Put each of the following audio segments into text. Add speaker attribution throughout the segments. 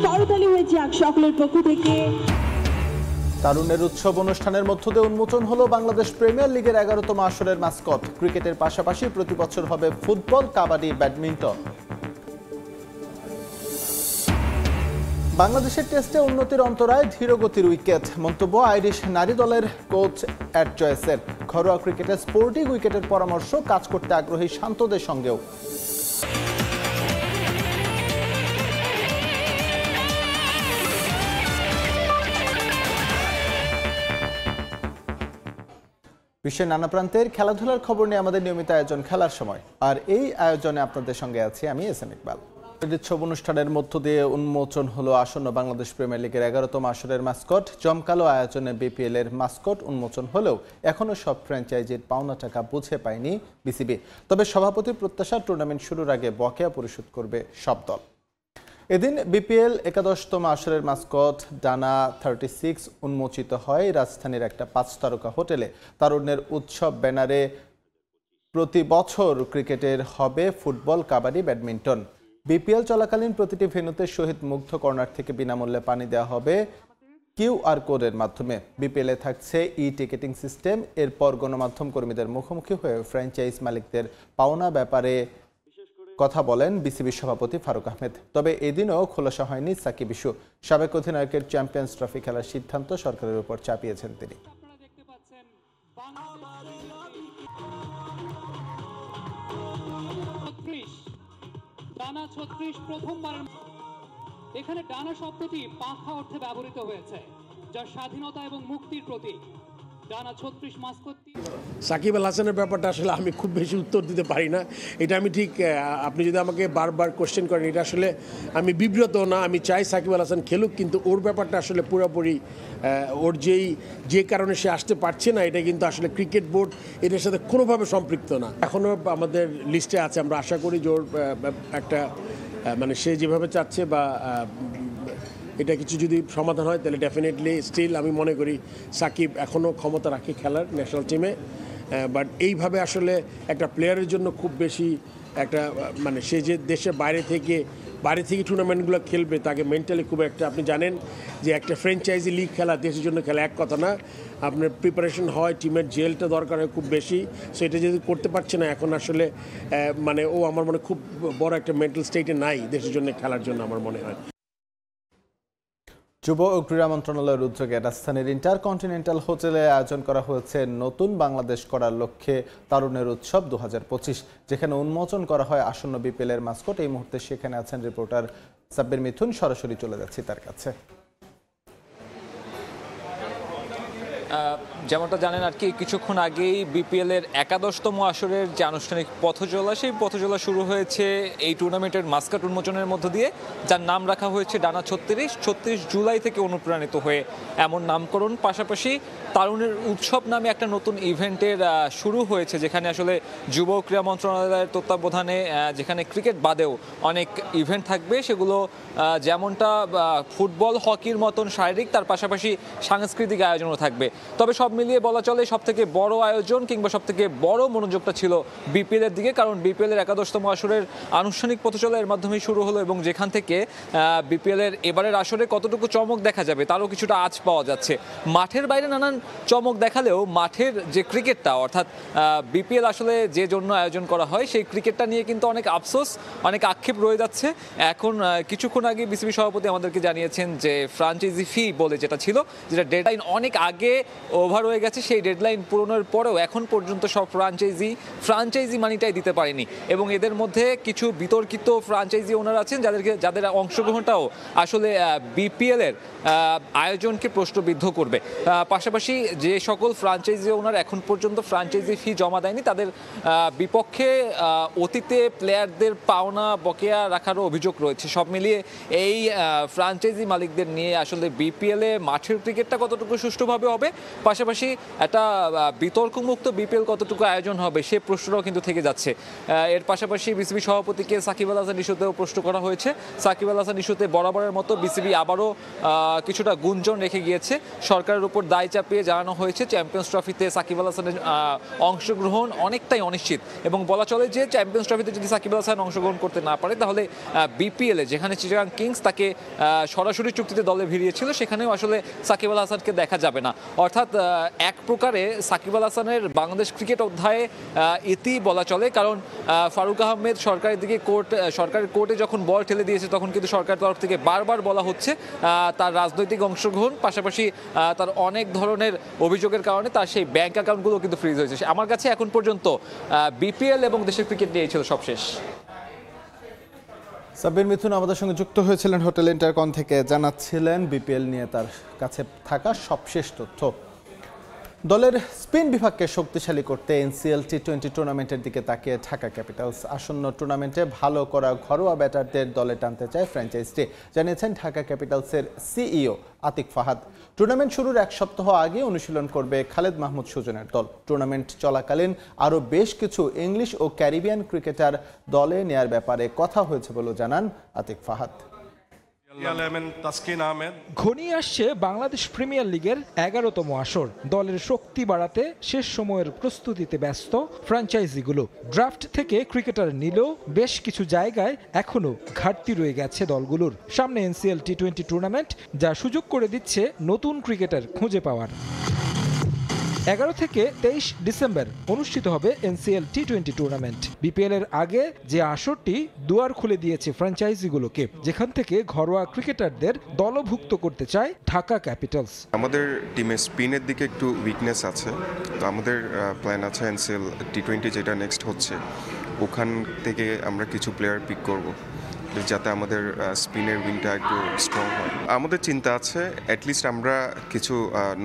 Speaker 1: করতালি হয়েছে সকলের পক্ষ থেকে।
Speaker 2: তারুণের উৎসব অনুষ্ঠানের মধ্য দিয়ে উন্মোচন হলো বাংলাদেশ প্রিমিয়ার লিগের 11তম আসরের মাস্কট। ক্রিকেটের পাশাপাশি প্রতি বছর হবে ফুটবল, কাবাডি, ব্যাডমিন্টন। বাংলাদেশের টেস্টে উন্নতির অন্তরায় ধীরগতির উইকেট, মন্তব্য আইরিশ নারী দলের কোচ এড জয়েসের। ঘরোয়া ক্রিকেটে স্পোর্টিং উইকেটের পরামর্শ, কাজ করতে আগ্রহী শান্তদের সঙ্গেও। বিশ্বের নানা প্রান্তের খেলাধুলার খবর নিয়ে আমাদের নিয়মিত আয়োজন খেলার সময়, আর এই আয়োজনে আপনাদের সঙ্গে আছি আমি এসএম ইকবাল। উৎসব অনুষ্ঠানের মধ্য দিয়ে উন্মোচন হলো আসন্ন বাংলাদেশ প্রিমিয়ার লিগের 11তম আসরের মাস্কট। জমকালো আয়োজনে বিপিএল এর মাস্কট উন্মোচন হলেও এখনো সব ফ্র্যাঞ্চাইজির পাওনা টাকা বুঝে পায়নি বিসিবি। তবে সভাপতির প্রত্যাশা, টুর্নামেন্ট শুরুর আগে বকেয়া পরিশোধ করবে সব দল। এদিন বিপিএল 11তম আসরের মাস্কট ডানা 36 উন্মোচিত হয় রাজধানীর একটা 5 তারকা হোটেলে। তারুণ্যের উৎসব ব্যানারে প্রতি বছর ক্রিকেটের হবে ফুটবল, কাবাডি, ব্যাডমিন্টন। বিপিএল চলাকালীন প্রতিটি ভেন্যুতে শহীদ মুগ্ধ কর্নার থেকে বিনামূল্যে পানি দেওয়া হবে কিউআর কোডের মাধ্যমে। বিপিএলে থাকছে টিকেটিং সিস্টেম। এরপর গণমাধ্যম কর্মীদের মুখোমুখি হয়ে ফ্র্যাঞ্চাইজ মালিকদের পাওনা ব্যাপারে কথা বলেন বিসিবি সভাপতি ফারুক আহমেদ। তবে এদিনও খোলাসা হয়নি সাকিব ইস্যু। সাবেক অধিনায়কের চ্যাম্পিয়ন্স ট্রফি খেলার সিদ্ধান্ত সরকারের উপর চাপিয়েছেন তিনি।
Speaker 3: ডানা 36 প্রথমবার এখানে ডানা শব্দটি পাখা অর্থে ব্যবহৃত হয়েছে, যা স্বাধীনতা এবং মুক্তির প্রতীক। ডানা 36 মাস্কটটি
Speaker 4: সাকিব আল হাসানের ব্যাপারটা আসলে আমি খুব বেশি উত্তর দিতে পারি না। এটা আমি ঠিক, আপনি যদি আমাকে বারবার কোশ্চেন করেন, এটা আসলে আমি বিব্রত না। আমি চাই সাকিব আল হাসান খেলুক, কিন্তু ওর ব্যাপারটা আসলে পুরোপুরি ওর যে কারণে সে আসতে পারছে না, এটা কিন্তু আসলে ক্রিকেট বোর্ড এটার সাথে কোনোভাবে সম্পৃক্ত না। এখনও আমাদের লিস্টে আছে। আমরা আশা করি যে ওর একটা মানে সে যেভাবে চাচ্ছে বা এটা কিছু যদি সমাধান হয়, তাহলে ডেফিনেটলি স্টিল আমি মনে করি সাকিব এখনও ক্ষমতা রাখে খেলার ন্যাশনাল টিমে। বাট এইভাবে আসলে একটা প্লেয়ারের জন্য খুব বেশি একটা মানে সে যে দেশের বাইরে থেকে টুর্নামেন্টগুলো খেলবে, তাকে মেন্টালি খুব একটা, আপনি জানেন যে একটা ফ্র্যাঞ্চাইজি লিগ খেলা দেশের জন্য খেলা এক কথা না। আপনার প্রিপারেশন হয়, টিমের জেলটা দরকার হয় খুব বেশি। সো এটা যদি করতে পারছে না এখন আসলে মানে ও আমার মনে খুব বড় একটা মেন্টাল স্টেটে নাই দেশের জন্য খেলার জন্য আমার মনে হয়।
Speaker 2: যুব ও ক্রীড়া মন্ত্রণালয়ের উদ্যোগে রাজধানীর ইন্টারকন্টিনেন্টাল হোটেলে আয়োজন করা হয়েছে নতুন বাংলাদেশ করার লক্ষ্যে তারুণের উৎসব 2025, যেখানে উন্মোচন করা হয় আসন্ন বিপিএল এর মাস্কট। এই মুহূর্তে সেখানে আছেন রিপোর্টার সাব্বির মিথুন। সরাসরি চলে যাচ্ছি তার কাছে।
Speaker 5: যেমনটা জানেন আর কি, কিছুক্ষণ আগেই বিপিএল এর 11তম আসরের যে আনুষ্ঠানিক পথচলা, সেই পথচলা শুরু হয়েছে এই টুর্নামেন্টের মাস্কট উন্মোচনের মধ্য দিয়ে, যার নাম রাখা হয়েছে ডানা 36 জুলাই থেকে অনুপ্রাণিত হয়ে এমন নামকরণ। পাশাপাশি তারুণের উৎসব নামে একটা নতুন ইভেন্টের শুরু হয়েছে, যেখানে আসলে যুব ক্রীড়া মন্ত্রণালয়ের তত্ত্বাবধানে যেখানে ক্রিকেট বাদেও অনেক ইভেন্ট থাকবে। সেগুলো যেমনটা ফুটবল, হকির মতন শারীরিক, তার পাশাপাশি সাংস্কৃতিক আয়োজনও থাকবে। তবে সব মিলিয়ে বলা চলে সবথেকে বড় আয়োজন কিংবা সবথেকে বড় মনোযোগটা ছিল বিপিএল এর দিকে, কারণ বিপিএল এর 11তম আসরের আনুষ্ঠানিক পথচলা এর মাধ্যমে শুরু হলো এবং যেখান থেকে বিপিএল এর এবারের আসরে কতটুকু চমক দেখা যাবে তারও কিছুটা আঁচ পাওয়া যাচ্ছে। মাঠের বাইরে নানান চমক দেখালেও মাঠের যে ক্রিকেটটা, অর্থাৎ বিপিএল আসলে যে জন্য আয়োজন করা হয় সেই ক্রিকেটটা নিয়ে কিন্তু অনেক আফসোস, অনেক আক্ষেপ রয়ে যাচ্ছে। এখন কিছুক্ষণ আগে বিসিবি সভাপতি আমাদেরকে জানিয়েছেন যে ফ্র্যাঞ্চাইজি ফি বলে যেটা ছিল, যেটা ডেডলাইন অনেক আগে ওভার হয়ে গেছে, সেই ডেডলাইন পূরণের পরেও এখন পর্যন্ত সব ফ্র্যাঞ্চাইজি মানিটাই দিতে পারেনি। এবং এদের মধ্যে কিছু বিতর্কিত ফ্র্যাঞ্চাইজি ওনার আছেন যাদের অংশগ্রহণটাও আসলে বিপিএল এর আয়োজনকে প্রশ্নবিদ্ধ করবে। পাশাপাশি যে সকল ফ্র্যাঞ্চাইজি ওনার এখন পর্যন্ত ফ্র্যাঞ্চাইজি ফি জমা দেয়নি, তাদের বিপক্ষে অতীতে প্লেয়ারদের পাওনা বকেয়া রাখারও অভিযোগ রয়েছে। সব মিলিয়ে এই ফ্র্যাঞ্চাইজি মালিকদের নিয়ে আসলে বিপিএল এ মাঠের ক্রিকেটটা কতটুকু সুষ্ঠুভাবে হবে পাশাপাশি একটা বিতর্কমুক্ত বিপিএল কতটুকু আয়োজন হবে সে প্রশ্নটাও কিন্তু থেকে যাচ্ছে। এর পাশাপাশি বিসিবি সভাপতিকে সাকিব আল হাসান ইস্যুতেও প্রশ্ন করা হয়েছে। সাকিব আল হাসান ইস্যুতে বরাবরের মতো বিসিবি আবারও কিছুটা গুঞ্জন রেখে গিয়েছে। সরকারের উপর দায় চাপিয়ে জানানো হয়েছে চ্যাম্পিয়ন্স ট্রফিতে সাকিব আল হাসানের অংশগ্রহণ অনেকটাই অনিশ্চিত, এবং বলা চলে যে চ্যাম্পিয়ন্স ট্রফিতে যদি সাকিব আল হাসান অংশগ্রহণ করতে না পারে তাহলে বিপিএলে যেখানে চিটাগাং কিংস তাকে সরাসরি চুক্তিতে দলে ভিড়িয়েছিল সেখানেও আসলে সাকিব আল হাসানকে দেখা যাবে না। অর্থাৎ এক প্রকারে সাকিব আল হাসানের বাংলাদেশ ক্রিকেট অধ্যায়ে ইতি বলা চলে, কারণ ফারুক আহমেদ সরকারের দিকে সরকারের কোর্টে যখন বল ঠেলে দিয়েছে তখন কিন্তু সরকারের তরফ থেকে বারবার বলা হচ্ছে তার রাজনৈতিক অংশগ্রহণ, পাশাপাশি তার অনেক ধরনের অভিযোগের কারণে তার সেই ব্যাংক অ্যাকাউন্টগুলো কিন্তু ফ্রিজ হয়েছে। আমার কাছে এখন পর্যন্ত বিপিএল এবং দেশের ক্রিকেট নিয়ে ছিল সবশেষ।
Speaker 2: সাব্বির মিথুন আমাদের সঙ্গে যুক্ত হয়েছিলেন হোটেল ইন্টারকন থেকে, জানাচ্ছিলেন বিপিএল নিয়ে তার কাছে থাকা সবশেষ তথ্য। দলের স্পিন বিভাগকে শক্তিশালী করতে এনসিএল টি20 টুর্নামেন্টের দিকে তাকিয়ে ঢাকা ক্যাপিটালস। আসন্ন টুর্নামেন্টে ভালো করা ঘরোয়া ব্যাটারদের দলে টানতে চায় ফ্র্যাঞ্চাইজিটি, জানিয়েছেন ঢাকা ক্যাপিটালসের সিইও আতিক ফাহাদ। টুর্নামেন্ট শুরুর এক সপ্তাহ আগে অনুশীলন করবে খালেদ মাহমুদ সুজনের দল। টুর্নামেন্ট চলাকালীন আরও বেশ কিছু ইংলিশ ও ক্যারিবিয়ান ক্রিকেটার দলে নেয়ার ব্যাপারে কথা হয়েছে বলে জানান আতিক ফাহাদ।
Speaker 6: ঘনিয়ে আসছে বাংলাদেশ প্রিমিয়ার লিগের 11তম আসর। দলের শক্তি বাড়াতে শেষ সময়ের প্রস্তুতিতে ব্যস্ত ফ্র্যাঞ্চাইজিগুলো। ড্রাফট থেকে ক্রিকেটার নিলেও বেশ কিছু জায়গায় এখনও ঘাটতি রয়ে গেছে দলগুলোর। সামনে এনসিএল টি20 টুর্নামেন্ট, যা সুযোগ করে দিচ্ছে নতুন ক্রিকেটার খুঁজে পাওয়ার। 11 থেকে 23 ডিসেম্বর অনুষ্ঠিত হবে এনসিএল টি20 টুর্নামেন্ট। বিপিএল এর আগে যে আসরটি দুয়ার খুলে দিয়েছে ফ্র্যাঞ্চাইজিগুলোকে, যেখান থেকে ঘরোয়া ক্রিকেটারদের দলভুক্ত করতে চায় ঢাকা ক্যাপিটালস।
Speaker 7: আমাদের টিমে স্পিনের দিকে একটু উইকনেস আছে, তো আমাদের প্ল্যান আছে এনসিএল টি20 যেটা নেক্সট হচ্ছে ওখান থেকে আমরা কিছু প্লেয়ার পিক করব যাতে আমাদের স্পিনের উইংটা একটু স্ট্রং হয়। আমাদের চিন্তা আছে অ্যাটলিস্ট আমরা কিছু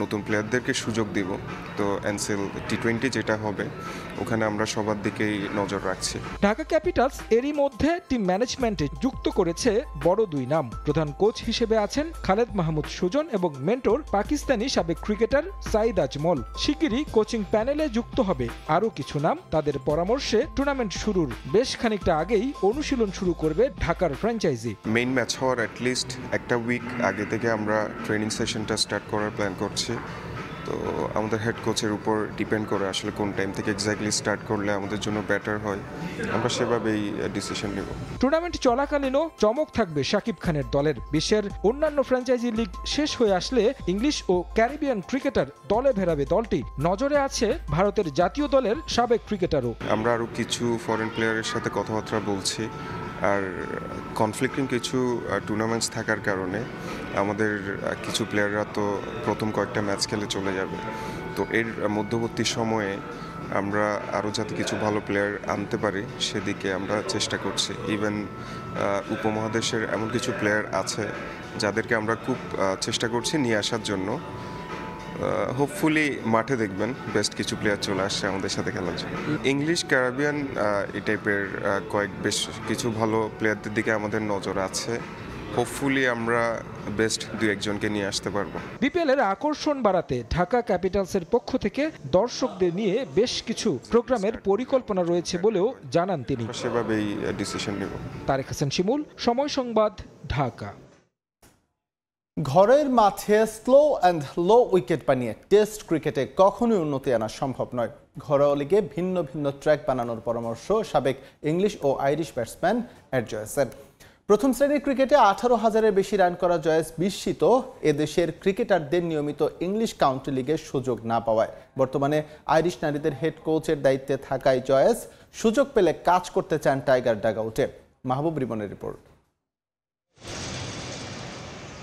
Speaker 7: নতুন প্লেয়ারদেরকে সুযোগ দিব, তো এনসিএল টি20 যেটা হবে ওখানে আমরা সবার দিকেই নজর রাখছি।
Speaker 6: ঢাকা ক্যাপিটালস এরই মধ্যে টিম ম্যানেজমেন্টে যুক্ত করেছে বড় দুই নাম। প্রধান কোচ হিসেবে আছেন খালেদ মাহমুদ সুজন এবং মেন্টর পাকিস্তানি সাবেক ক্রিকেটার সাইদ আজমল। শিগগিরই কোচিং প্যানেলে যুক্ত হবে আরও কিছু নাম। তাদের পরামর্শে টুর্নামেন্ট শুরুর বেশ খানিকটা আগেই অনুশীলন শুরু করবে ঢাকার ফ্র্যাঞ্চাইজি।
Speaker 7: মেইন ম্যাচ হওয়ার অ্যাটলিস্ট একটা উইক আগে থেকে আমরা ট্রেনিং সেশনটা স্টার্ট করার প্ল্যান করছি। তো আমাদের হেড কোচের উপর ডিপেন্ড করে আসলে কোন টাইম থেকে এক্স্যাক্টলি স্টার্ট করলে আমাদের জন্য বেটার হয়, আমরা সেভাবেই ডিসিশন নেব।
Speaker 6: টুর্নামেন্ট চলাকালীনও চমক থাকবে শাকিব খানের দলের। বিশ্বের অন্যান্য ফ্র্যাঞ্চাইজি লিগ শেষ হয়ে আসলে ইংলিশ ও ক্যারিবিয়ান ক্রিকেটার দলে ভেড়াবে দলটি। নজরে আছে ভারতের জাতীয় দলের সাবেক ক্রিকেটারও।
Speaker 7: আমরা আরও কিছু ফরেন প্লেয়ারের সাথে কথাবার্তা বলছি, আর কনফ্লিক্টিং কিছু টুর্নামেন্টস থাকার কারণে আমাদের কিছু প্লেয়াররা তো প্রথম কয়েকটা ম্যাচ খেলে চলে যাবে। তো এর মধ্যবর্তী সময়ে আমরা আরও যাতে কিছু ভালো প্লেয়ার আনতে পারি সেদিকে আমরা চেষ্টা করছি। ইভেন উপমহাদেশের এমন কিছু প্লেয়ার আছে যাদেরকে আমরা খুব চেষ্টা করছি নিয়ে আসার জন্য। হোপফুলি মাঠে দেখবেন বেস্ট কিছু প্লেয়ার চলে আসছে আমাদের সাথে খেলার জন্য। ইংলিশ ক্যারিবিয়ান এই টাইপের বেশ কিছু ভালো প্লেয়ারদের দিকে আমাদের নজর আছে। হোপফুলি আমরা বেস্ট দুই একজনকে নিয়ে আসতে পারবো।
Speaker 6: বিপিএল এর আকর্ষণ বাড়াতে ঢাকা ক্যাপিটালসের পক্ষ থেকে দর্শকদের নিয়ে বেশ কিছু প্রোগ্রামের পরিকল্পনা রয়েছে বলেও জানান তিনি।
Speaker 7: সেভাবেই ডিসিশন নেব।
Speaker 6: তারেক হাসান শিমুল, সময় সংবাদ, ঢাকা।
Speaker 2: ঘরের মাঠে স্লো অ্যান্ড লো উইকেট বানিয়ে টেস্ট ক্রিকেটে কখনোই উন্নতি আনা সম্ভব নয়। ঘরোয়া লিগে ভিন্ন ভিন্ন ট্র্যাক বানানোর পরামর্শ সাবেক ইংলিশ ও আইরিশ ব্যাটসম্যান এড জয়েসের। প্রথম শ্রেণীর ক্রিকেটে 18,000-এর বেশি রান করা জয়েস বিস্মিত এদেশের ক্রিকেটারদের নিয়মিত ইংলিশ কাউন্টি লিগের সুযোগ না পাওয়ায়। বর্তমানে আইরিশ নারীদের হেড কোচের দায়িত্বে থাকায় জয়েস সুযোগ পেলে কাজ করতে চান টাইগার ডাগআউটে। মাহবুব রিবনের রিপোর্ট।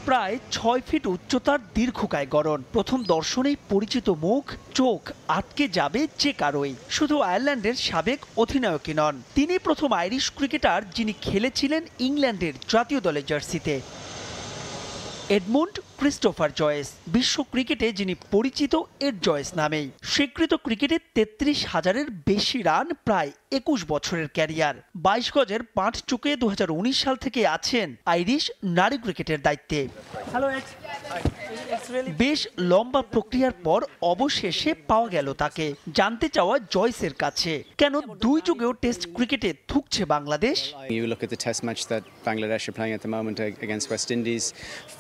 Speaker 8: প্রায় 6 ফিট উচ্চতার দীর্ঘকায় গড়ন, প্রথম দর্শনেই পরিচিত মুখ, চোখ আটকে যাবে যে কারোই। শুধু আয়ারল্যান্ডের সাবেক অধিনায়কই নন, তিনি প্রথম আইরিশ ক্রিকেটার যিনি খেলেছিলেন ইংল্যান্ডের জাতীয় দলের জার্সিতে। এডমুন্ড ক্রিস্টোফার জয়েস, বিশ্ব ক্রিকেটে যিনি পরিচিত এড জয়েস নামেই। স্বীকৃত ক্রিকেটে 33,000-এর বেশি রান, প্রায় 21 বছরের ক্যারিয়ার। 22 গজের পাঁচ চুকে 2019 সাল থেকে আছেন আইরিশ নারী ক্রিকেটের দায়িত্বে। বেশ লম্বা প্রক্রিয়ার পর অবশেষে পাওয়া গেল তাকে। জানতে চাওয়া জয়েসের কাছে কেন দুই যুগেও টেস্ট ক্রিকেটে থুকছে Bangladesh.
Speaker 9: You look at the test match that Bangladesh are playing at the moment against West Indies,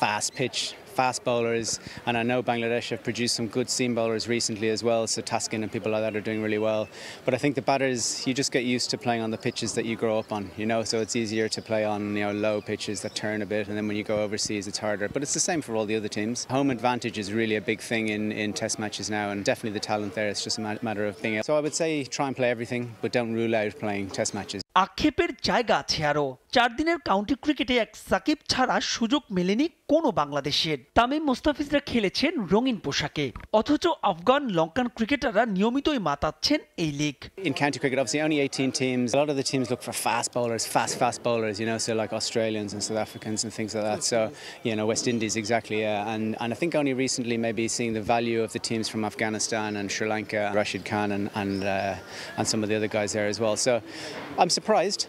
Speaker 9: fast pitch, fast bowlers, and I know Bangladesh have produced some good seam bowlers recently as well, so Taskin and people like that are doing really well. But I think the batters, you just get used to playing on the pitches that you grow up on, you know, so it's easier to play on, you know, low pitches that turn a bit, and then when you go overseas it's harder. But it's the same for all the other teams. Home advantage is really a big thing in test matches now, and definitely the talent there, it's just a matter of being able. So I would say try and play everything, but don't rule out playing test matches.
Speaker 8: আক্ষেপের জায়গা আছে আরো। 4 দিনের county ক্রিকেটে এক সাকিব ছাড়া সুযোগ মেলেনি কোনো বাংলাদেশের। তামিম মুস্তাফিজরা খেলেছেন রঙিন পোশাকে, অথচ আফগান লঙ্কান ক্রিকেটাররা নিয়মিতই মাতাচ্ছেন এই league.
Speaker 9: In county cricket, obviously only 18 teams. A lot of the teams look for fast bowlers, fast bowlers, you know, so like Australians and South Africans and things like that. So, you know, West Indies, exactly, yeah. And I think only recently maybe seeing the value of the teams from Afghanistan and Sri Lanka, Rashid Khan and some of the other guys there as well. So I'm surprised.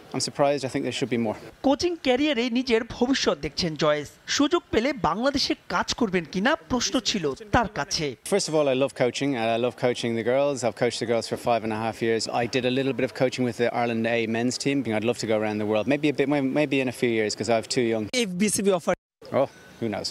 Speaker 9: I think there should be more.
Speaker 8: Coaching ক্যারিয়ারে নিজের ভবিষ্যৎ দেখছেন Joyce. সুযোগ পেলে বাংলাদেশে কাজ করবেন কিনা প্রশ্ন ছিল তার কাছে।
Speaker 9: First of all, I love coaching, and I love coaching the girls. I've coached the girls for 5.5 years. I did a little bit of coaching with the Ireland A men's team. I'd love to go around the world, maybe in a few years, because I have 2 young.
Speaker 8: If BCB offer,
Speaker 9: oh, who knows?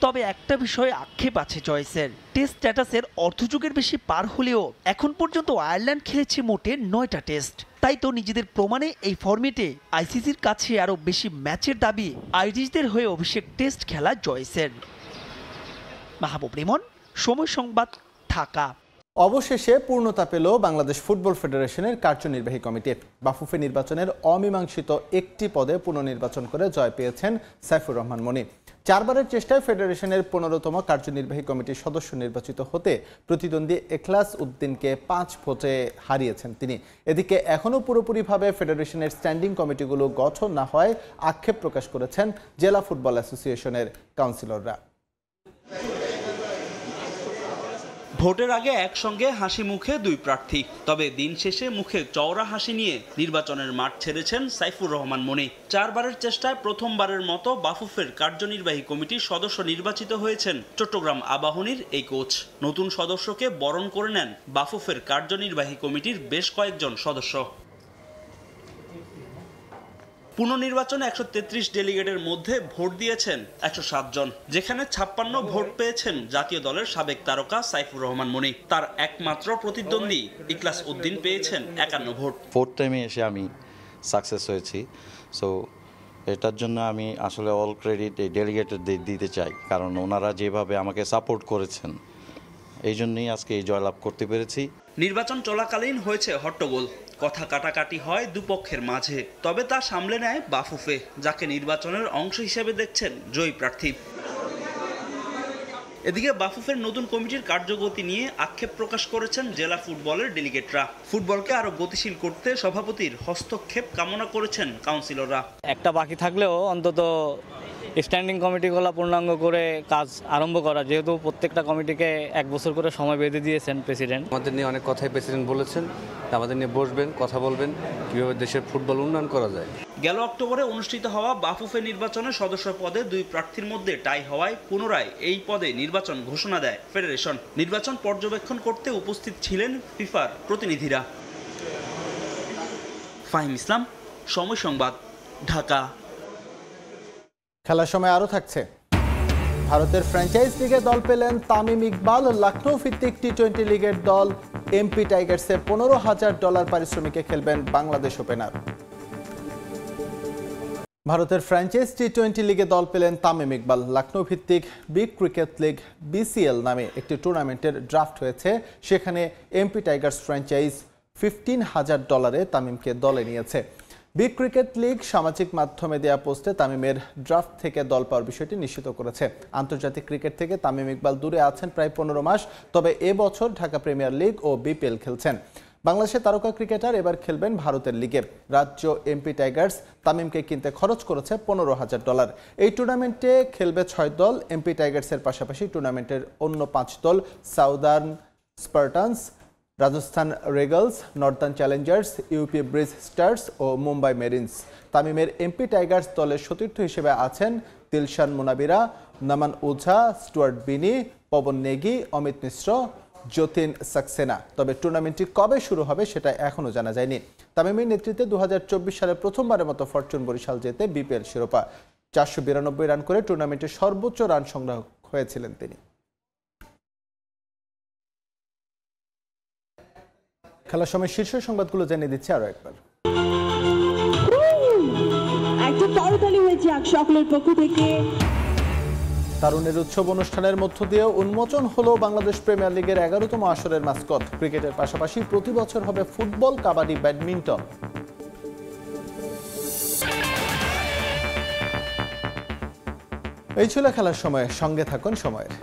Speaker 8: তবে একটা বিষয়ে আক্ষেপ আছে জয়েসের। Test স্ট্যাটাসের অর্ধযুগের বেশি পার হলেও এখন পর্যন্ত আয়ারল্যান্ড খেলেছে মোটে 9টা টেস্ট। তাই তো নিজেদের প্রমাণে এই ফরম্যাটে আইসিসির কাছে আরো বেশি ম্যাচের দাবি আইরিশদের হয়ে অভিষেক টেস্ট খেলা জয়েসের। মাহবুব রিমন, সময় সংবাদ, ঢাকা।
Speaker 2: অবশেষে পূর্ণতা পেল বাংলাদেশ ফুটবল ফেডারেশনের কার্যনির্বাহী কমিটি। বাফুফে নির্বাচনের অমীমাংসিত একটি পদে পুনর্নির্বাচন করে জয় পেয়েছেন সাইফুর রহমান মনি। 4 বারের চেষ্টায় ফেডারেশনের 15তম কার্যনির্বাহী কমিটির সদস্য নির্বাচিত হতে প্রতিদ্বন্দ্বী এখলাস উদ্দিনকে 5 ভোটে হারিয়েছেন তিনি। এদিকে এখনও পুরোপুরিভাবে ফেডারেশনের স্ট্যান্ডিং কমিটিগুলো গঠন না হয় আক্ষেপ প্রকাশ করেছেন জেলা ফুটবল অ্যাসোসিয়েশনের কাউন্সিলররা।
Speaker 10: ভোটের আগে একসঙ্গে হাসি মুখে 2 প্রার্থী, তবে দিন শেষে মুখে চওড়া হাসি নিয়ে নির্বাচনের মাঠ ছেড়েছেন সাইফুর রহমান মনি। 4 বারের চেষ্টায় প্রথমবারের মতো বাফুফের কার্যনির্বাহী কমিটির সদস্য নির্বাচিত হয়েছেন চট্টগ্রাম আবাহনীর এই কোচ। নতুন সদস্যকে বরণ করে নেন বাফুফের কার্যনির্বাহী কমিটির বেশ কয়েকজন সদস্য। পুনর্নির্বাচনে 133 ডেলিগেটের মধ্যে ভোট দিয়েছেন 107 জন, যেখানে 56 ভোট পেয়েছেন জাতীয় দলের সাবেক তারকা সাইফুর রহমান মনি। তার একমাত্র প্রতিদ্বন্দ্বী ইখলাস উদ্দিন পেয়েছেন 51 ভোট।
Speaker 11: 4th টাইমে এসে আমি সাকসেস হয়েছি, সো এটার জন্য আমি আসলে অল ক্রেডিট এই ডেলিগেটরদের দিতে চাই, কারণ ওনারা যেভাবে আমাকে সাপোর্ট করেছেন এই জন্যই আজকে এই জয়লাভ করতে পেরেছি।
Speaker 10: নির্বাচন চলাকালীন হয়েছে হট্টগোল, কথা কাটাকাটি হয় দুপক্ষের মাঝে, তবে তা সামলে নেয় বাফুফে, যাকে নির্বাচনের অংশ হিসেবে দেখছেন জয়ী প্রার্থী। এদিকে বাফুফের নতুন কমিটির কার্যগতি নিয়ে আক্ষেপ প্রকাশ করেছেন জেলা ফুটবলের ডেলিগেটরা। ফুটবলকে আরো গতিশীল করতে সভাপতির হস্তক্ষেপ কামনা করেছেন কাউন্সিলররা।
Speaker 12: একটা বাকি থাকলেও অন্তত স্ট্যান্ডিং কমিটিগুলো পূর্ণাঙ্গ করে কাজ আরম্ভ করা, যেহেতু প্রত্যেকটা কমিটিকে 1 বছর করে সময় বেঁধে দিয়েছেন প্রেসিডেন্ট।
Speaker 13: আমাদের নিয়ে অনেক কথাই প্রেসিডেন্ট বলেছেন, আমাদের নিয়ে বসবেন, কথা বলবেন কীভাবে দেশের ফুটবল উন্নয়ন করা যায়।
Speaker 10: গেল অক্টোবরে অনুষ্ঠিত হওয়া বাফুফে নির্বাচনে সদস্য পদে 2 প্রার্থীর মধ্যে টাই হওয়ায় পুনরায় এই পদে নির্বাচন ঘোষণা দেয় ফেডারেশন। নির্বাচন পর্যবেক্ষণ করতে উপস্থিত ছিলেন ফিফার প্রতিনিধিরা। ফাহিম ইসলাম, সময় সংবাদ, ঢাকা।
Speaker 2: খেলার সময় আরও থাকছে। ভারতের ফ্র্যাঞ্চাইজ লিগে দল পেলেন তামিম ইকবাল। লখনৌ ভিত্তিক টি20 লিগের দল এমপি টাইগার্সে $15,000 পারিশ্রমিকে খেলবেন বাংলাদেশ ওপেনার। ভারতের ফ্র্যাঞ্চাইজ টি20 লিগে দল পেলেন তামিম ইকবাল। লখনৌ ভিত্তিক বিগ ক্রিকেট লিগ BCL নামে একটি টুর্নামেন্টের ড্রাফট হয়েছে, সেখানে এমপি টাইগার্স ফ্র্যাঞ্চাইজ $15,000 তামিমকে দলে নিয়েছে। বিগ ক্রিকেট লিগ সামাজিক মাধ্যমে দেয়া পোস্টে তামিমের ড্রাফট থেকে দল পাওয়ার বিষয়টি নিশ্চিত করেছে। আন্তর্জাতিক ক্রিকেট থেকে তামিম ইকবাল দূরে আছেন প্রায় 15 মাস, তবে এবছর ঢাকা প্রিমিয়ার লিগ ও BPL খেলছেন। বাংলাদেশের তারকা ক্রিকেটার এবার খেলবেন ভারতের লিগে। রাজ্য এমপি টাইগার্স তামিমকে কিনতে খরচ করেছে $15,000। এই টুর্নামেন্টে খেলবে 6 দল। এমপি টাইগার্সের পাশাপাশি টুর্নামেন্টের অন্য 5 দল Southern Spartans, Rajasthan Regals, Northern Challengers, UP Brij Stars ও মুম্বাই মেরিনস। তামিমের এমপি টাইগার্স দলের সতীর্থ হিসেবে আছেন দিলশান মুনাবিরা, নামান ওঝা, স্টুয়ার্ট বিনি, পবন নেগি, অমিত মিশ্র, যতীন সাক্সেনা। তবে টুর্নামেন্টটি কবে শুরু হবে সেটা এখনো জানা যায়নি। তামিমের নেতৃত্বে 2024 সালে প্রথমবারের মতো ফরচুন বরিশাল জেতে বিপিএল শিরোপা। 492 রান করে টুর্নামেন্টের সর্বোচ্চ রান সংগ্রহ হয়েছিলেন তিনি। খেলার সময় শীর্ষ সংবাদগুলো জানিয়ে দিচ্ছি আরো একবার।
Speaker 1: একটা করতালি হয়েছে সকলের পক্ষ থেকে।
Speaker 2: তারুণের উৎসব অনুষ্ঠানের মধ্য দিয়ে উন্মোচন হলো বাংলাদেশ প্রিমিয়ার লিগের 11তম আসরের মাস্কট। ক্রিকেটের পাশাপাশি প্রতি বছর হবে ফুটবল, কাবাডি, ব্যাডমিন্টন। এই ছিল খেলার সময়। সঙ্গে থাকুন সময়ের।